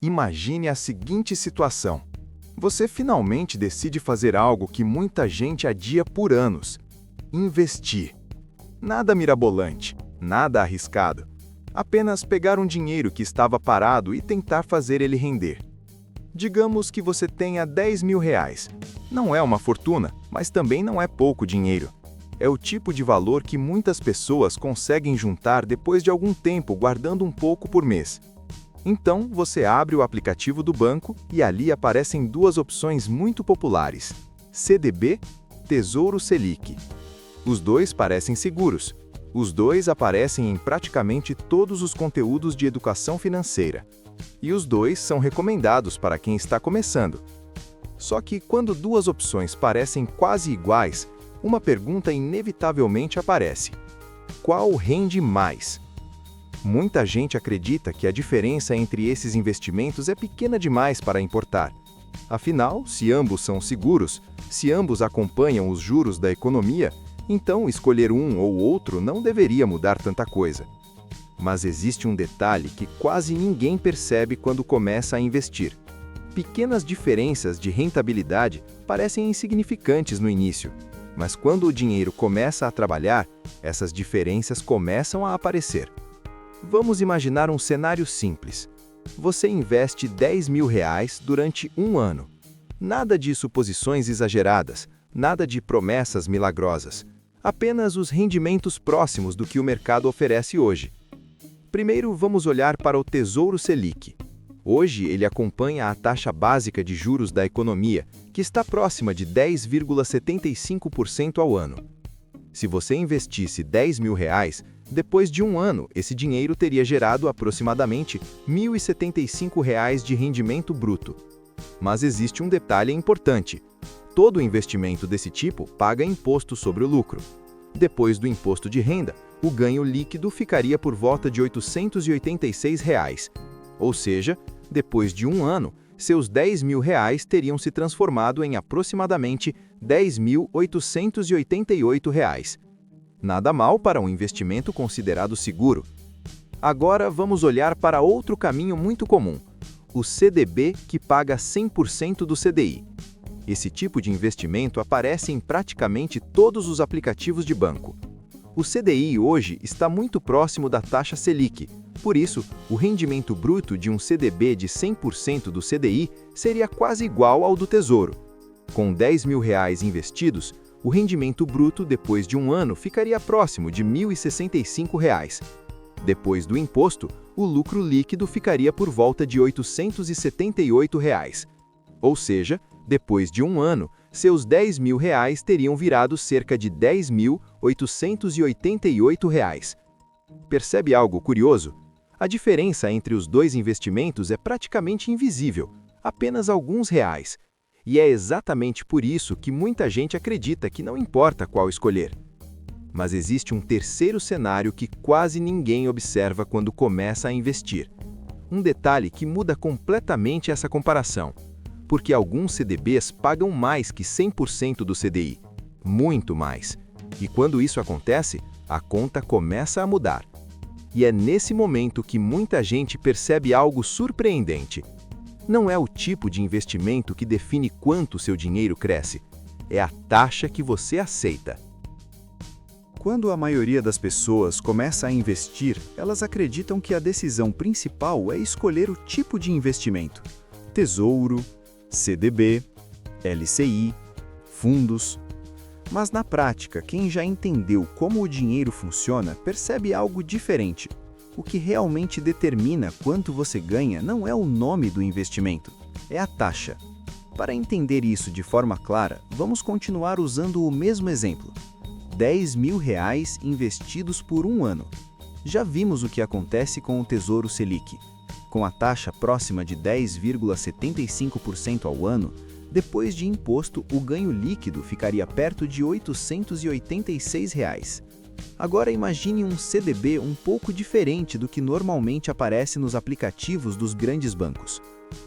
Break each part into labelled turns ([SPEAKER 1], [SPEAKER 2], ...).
[SPEAKER 1] Imagine a seguinte situação. Você finalmente decide fazer algo que muita gente adia por anos: investir. Nada mirabolante, nada arriscado. Apenas pegar um dinheiro que estava parado e tentar fazer ele render. Digamos que você tenha R$ 10.000. Não é uma fortuna, mas também não é pouco dinheiro. É o tipo de valor que muitas pessoas conseguem juntar depois de algum tempo guardando um pouco por mês. Então, você abre o aplicativo do banco e ali aparecem duas opções muito populares: CDB, Tesouro Selic. Os dois parecem seguros. Os dois aparecem em praticamente todos os conteúdos de educação financeira. E os dois são recomendados para quem está começando. Só que quando duas opções parecem quase iguais, uma pergunta inevitavelmente aparece: qual rende mais? Muita gente acredita que a diferença entre esses investimentos é pequena demais para importar. Afinal, se ambos são seguros, se ambos acompanham os juros da economia, então escolher um ou outro não deveria mudar tanta coisa. Mas existe um detalhe que quase ninguém percebe quando começa a investir. Pequenas diferenças de rentabilidade parecem insignificantes no início, mas quando o dinheiro começa a trabalhar, essas diferenças começam a aparecer. Vamos imaginar um cenário simples. Você investe R$ 10.000 durante um ano. Nada de suposições exageradas, nada de promessas milagrosas. Apenas os rendimentos próximos do que o mercado oferece hoje. Primeiro, vamos olhar para o Tesouro Selic. Hoje, ele acompanha a taxa básica de juros da economia, que está próxima de 10,75% ao ano. Se você investisse R$ 10.000, depois de um ano, esse dinheiro teria gerado aproximadamente R$ 1.075 de rendimento bruto. Mas existe um detalhe importante. Todo investimento desse tipo paga imposto sobre o lucro. Depois do imposto de renda, o ganho líquido ficaria por volta de R$ 886. Ou seja, depois de um ano, seus R$ 10.000 teriam se transformado em aproximadamente R$ 10.888. Nada mal para um investimento considerado seguro. Agora vamos olhar para outro caminho muito comum: o CDB, que paga 100% do CDI. Esse tipo de investimento aparece em praticamente todos os aplicativos de banco. O CDI hoje está muito próximo da taxa Selic, por isso, o rendimento bruto de um CDB de 100% do CDI seria quase igual ao do Tesouro. Com R$ 10.000 investidos, o rendimento bruto depois de um ano ficaria próximo de R$ 1.065. Depois do imposto, o lucro líquido ficaria por volta de R$ 878. Ou seja, depois de um ano, seus R$ 10.000 teriam virado cerca de R$ 10.888. Percebe algo curioso? A diferença entre os dois investimentos é praticamente invisível, apenas alguns reais. E é exatamente por isso que muita gente acredita que não importa qual escolher. Mas existe um terceiro cenário que quase ninguém observa quando começa a investir. Um detalhe que muda completamente essa comparação. Porque alguns CDBs pagam mais que 100% do CDI. Muito mais. E quando isso acontece, a conta começa a mudar. E é nesse momento que muita gente percebe algo surpreendente. Não é o tipo de investimento que define quanto seu dinheiro cresce. É a taxa que você aceita. Quando a maioria das pessoas começa a investir, elas acreditam que a decisão principal é escolher o tipo de investimento: tesouro, CDB, LCI, fundos. Mas na prática, quem já entendeu como o dinheiro funciona percebe algo diferente. O que realmente determina quanto você ganha não é o nome do investimento, é a taxa. Para entender isso de forma clara, vamos continuar usando o mesmo exemplo. R$ 10.000 investidos por um ano. Já vimos o que acontece com o Tesouro Selic. Com a taxa próxima de 10,75% ao ano, depois de imposto, o ganho líquido ficaria perto de R$ 886. Agora imagine um CDB um pouco diferente do que normalmente aparece nos aplicativos dos grandes bancos.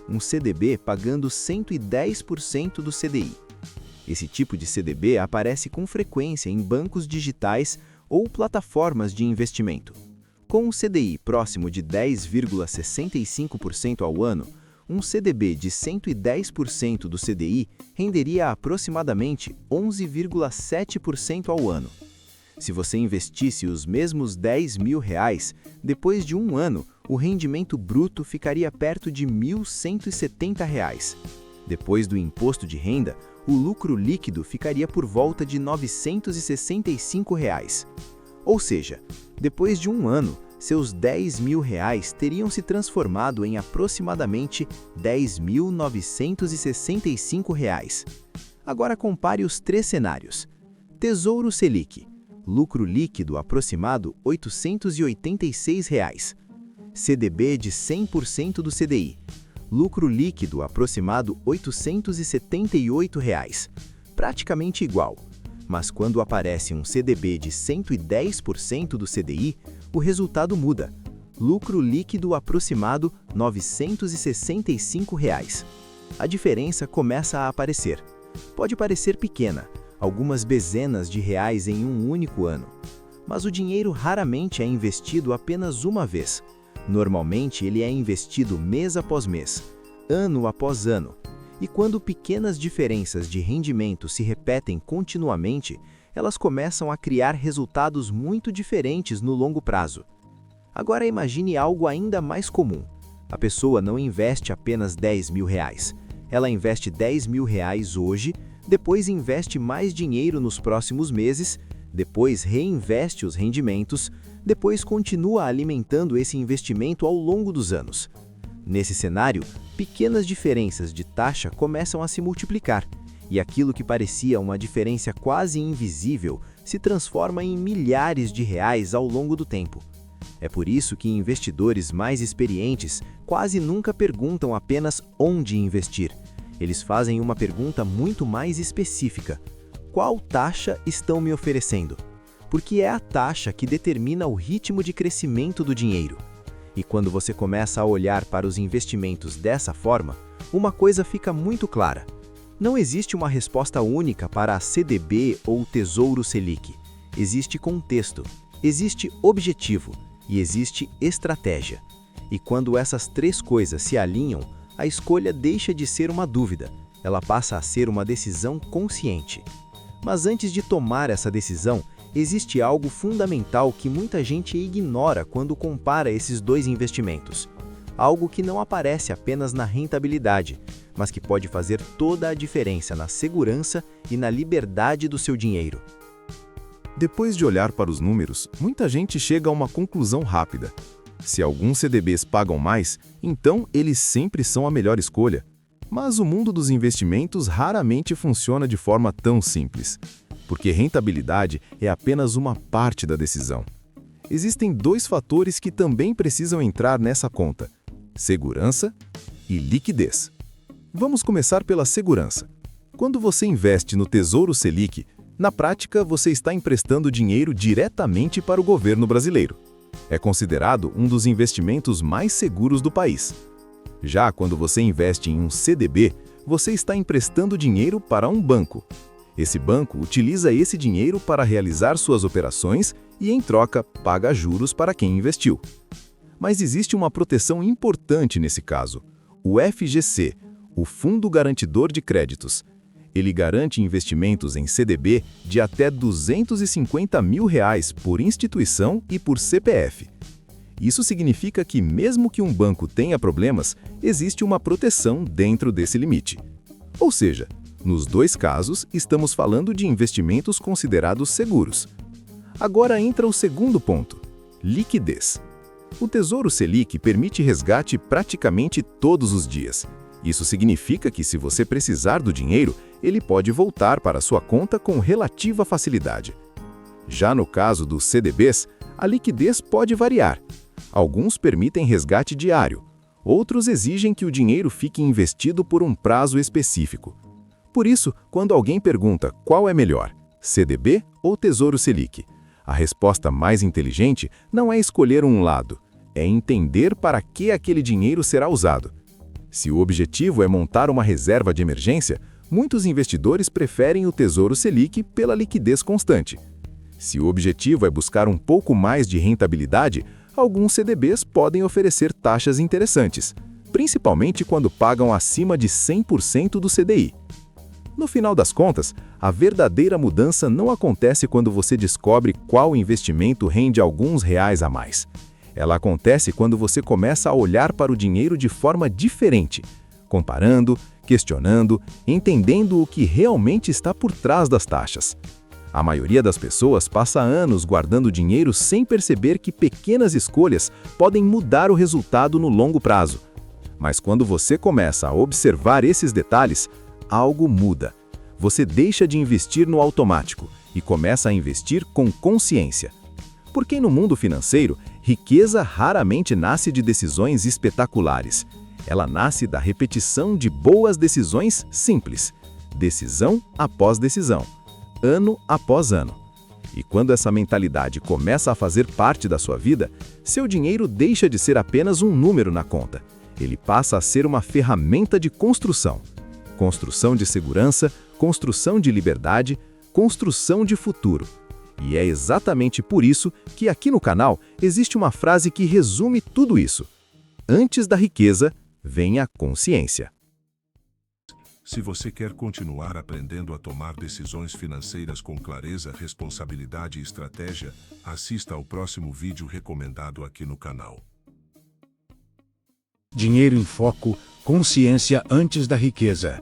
[SPEAKER 1] Um CDB pagando 110% do CDI. Esse tipo de CDB aparece com frequência em bancos digitais ou plataformas de investimento. Com um CDI próximo de 10,65% ao ano,
[SPEAKER 2] Um CDB de 110% do CDI renderia aproximadamente 11,7% ao ano. Se você investisse os mesmos R$ 10.000, depois de um ano, o rendimento bruto ficaria perto de R$ 1.170. Depois do imposto de renda, o lucro líquido ficaria por volta de R$ 965. Ou seja, depois de um ano, seus R$ 10.000 teriam se transformado em aproximadamente R$ 10.965. Agora compare os três cenários. Tesouro Selic, lucro líquido aproximado R$ 886. CDB de 100% do CDI, lucro líquido aproximado R$ 878. Praticamente igual. Mas quando aparece um CDB de 110% do CDI, o resultado muda. Lucro líquido aproximado R$ 965. A diferença começa a aparecer. Pode parecer pequena, algumas dezenas de reais em um único ano. Mas o dinheiro raramente é investido apenas uma vez. Normalmente ele é investido mês após mês, ano após ano. E quando pequenas diferenças de rendimento se repetem continuamente, elas começam a criar resultados muito diferentes no longo prazo. Agora imagine algo ainda mais comum. A pessoa não investe apenas R$ 10.000. Ela investe R$ 10.000 hoje, depois investe mais dinheiro nos próximos meses, depois reinveste os rendimentos, depois continua alimentando esse investimento ao longo dos anos. Nesse cenário, pequenas diferenças de taxa começam a se multiplicar, e aquilo que parecia uma diferença quase invisível se transforma em milhares de reais ao longo do tempo. É por isso que investidores mais experientes quase nunca perguntam apenas onde investir. Eles fazem uma pergunta muito mais específica: qual taxa estão me oferecendo? Porque é a taxa que determina o ritmo de crescimento do dinheiro. E quando você começa a olhar para os investimentos dessa forma, uma coisa fica muito clara. Não existe uma resposta única para a CDB ou Tesouro Selic. Existe contexto, existe objetivo e existe estratégia. E quando essas três coisas se alinham, a escolha deixa de ser uma dúvida, ela passa a ser uma decisão consciente. Mas antes de tomar essa decisão, existe algo fundamental que muita gente ignora quando compara esses dois investimentos. Algo que não aparece apenas na rentabilidade, mas que pode fazer toda a diferença na segurança e na liberdade do seu dinheiro.
[SPEAKER 1] Depois de olhar para os números, muita gente chega a uma conclusão rápida. Se alguns CDBs pagam mais, então eles sempre são a melhor escolha. Mas o mundo dos investimentos raramente funciona de forma tão simples, porque rentabilidade é apenas uma parte da decisão. Existem dois fatores que também precisam entrar nessa conta: segurança e liquidez. Vamos começar pela segurança. Quando você investe no Tesouro Selic, na prática você está emprestando dinheiro diretamente para o governo brasileiro. É considerado um dos investimentos mais seguros do país. Já quando você investe em um CDB, você está emprestando dinheiro para um banco. Esse banco utiliza esse dinheiro para realizar suas operações e, em troca, paga juros para quem investiu. Mas existe uma proteção importante nesse caso: o FGC, o Fundo Garantidor de Créditos. Ele garante investimentos em CDB de até R$ 250 mil por instituição e por CPF. Isso significa que, mesmo que um banco tenha problemas, existe uma proteção dentro desse limite. Ou seja, nos dois casos, estamos falando de investimentos considerados seguros. Agora entra o segundo ponto: liquidez. O Tesouro Selic permite resgate praticamente todos os dias. Isso significa que, se você precisar do dinheiro, ele pode voltar para sua conta com relativa facilidade. Já no caso dos CDBs, a liquidez pode variar. Alguns permitem resgate diário, outros exigem que o dinheiro fique investido por um prazo específico. Por isso, quando alguém pergunta qual é melhor, CDB ou Tesouro Selic, a resposta mais inteligente não é escolher um lado, é entender para que aquele dinheiro será usado. Se o objetivo é montar uma reserva de emergência, muitos investidores preferem o Tesouro Selic pela liquidez constante. Se o objetivo é buscar um pouco mais de rentabilidade, alguns CDBs podem oferecer taxas interessantes. principalmente quando pagam acima de 100% do CDI. No final das contas, a verdadeira mudança não acontece quando você descobre qual investimento rende alguns reais a mais. Ela acontece quando você começa a olhar para o dinheiro de forma diferente, comparando, questionando, entendendo o que realmente está por trás das taxas. A maioria das pessoas passa anos guardando dinheiro sem perceber que pequenas escolhas podem mudar o resultado no longo prazo. Mas quando você começa a observar esses detalhes, algo muda. Você deixa de investir no automático e começa a investir com consciência. Porque no mundo financeiro, riqueza raramente nasce de decisões espetaculares. Ela nasce da repetição de boas decisões simples, decisão após decisão, ano após ano. E quando essa mentalidade começa a fazer parte da sua vida, seu dinheiro deixa de ser apenas um número na conta. Ele passa a ser uma ferramenta de construção. Construção de segurança, construção de liberdade, construção de futuro. E é exatamente por isso que aqui no canal existe uma frase que resume tudo isso. Antes da riqueza, vem a consciência.
[SPEAKER 3] Se você quer continuar aprendendo a tomar decisões financeiras com clareza, responsabilidade e estratégia, assista ao próximo vídeo recomendado aqui no canal.
[SPEAKER 4] Dinheiro em Foco, consciência antes da riqueza.